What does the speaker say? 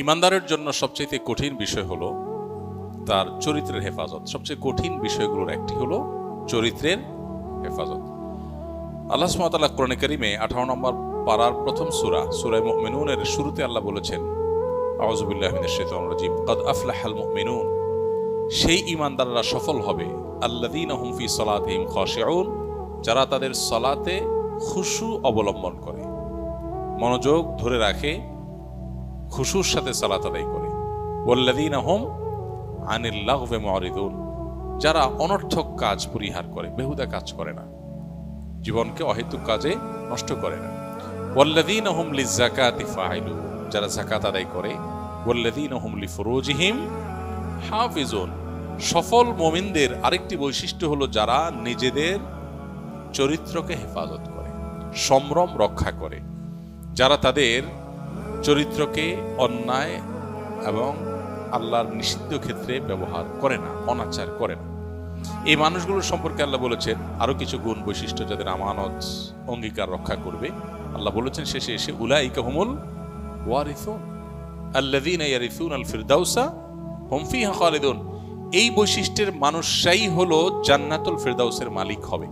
ইমানদারের জন্য সবচেয়ে কঠিন বিষয় হলো তার চরিত্রের হেফাজত। সবচেয়ে কঠিন বিষয়গুলোর একটি হলো চরিত্রের হেফাজত। আল্লাহ সুবহানাহু ওয়া তাআলা কোরআনে কারীমে 18 নম্বর পারার প্রথম সূরা মুমিনুনের শুরুতে আল্লাহ বলেছেন, আউযু বিল্লাহি মিনাশ শাইতানির রাজীম, ক্বাদ আফলাহাল মুমিনুন, সেই ঈমানদাররা সফল হবে, আল্লাযীনা হুম ফি সালাতিহিম খাশিউন, যারা তাদের সালাতে খুশু অবলম্বন করে, মনোযোগ ধরে রাখে, খুশুর সাথে সালাত আদায় করে। ওয়াল্লাযীনা হুম আনিল লাগবি মুরিদুন, যারা অনর্থক কাজ পরিহার করে, বেহুদা কাজ করে না, জীবনকে অহেতুক কাজে নষ্ট করে না। ওয়াল্লাযীনা হুম লিযাকাতি ফাইলুন, যারা যাকাত আদায় করে। ওয়াল্লাযীনা হুম লিফুরুজিহিম হাফিজুন, সফল মুমিনদের আরেকটি বৈশিষ্ট্য হলো যারা নিজেদের চরিত্রকে হেফাজত করে, সম্ভ্রম রক্ষা করে, যারা তাদের চরিত্রকে অন্যায় এবং আল্লাহর নিষিদ্ধ ক্ষেত্রে ব্যবহার করে না, অনাচার করে না। এই মানুষগুলোর সম্পর্কে আল্লাহ বলেছেন আরো কিছু গুণ বৈশিষ্ট্য, যাদের আমানত অঙ্গীকার রক্ষা করবে। আল্লাহ বলেছেন শেষে এসে, উলাইকা হুমুল ওয়ারিসুন আল্লাযীনা ইয়ারিসুনাল ফিরদাউসা হুম ফিহা খালিদুন, এই বৈশিষ্ট্যের মানুষরাই হলো জান্নাতুল ফিরদাউসের মালিক হবে।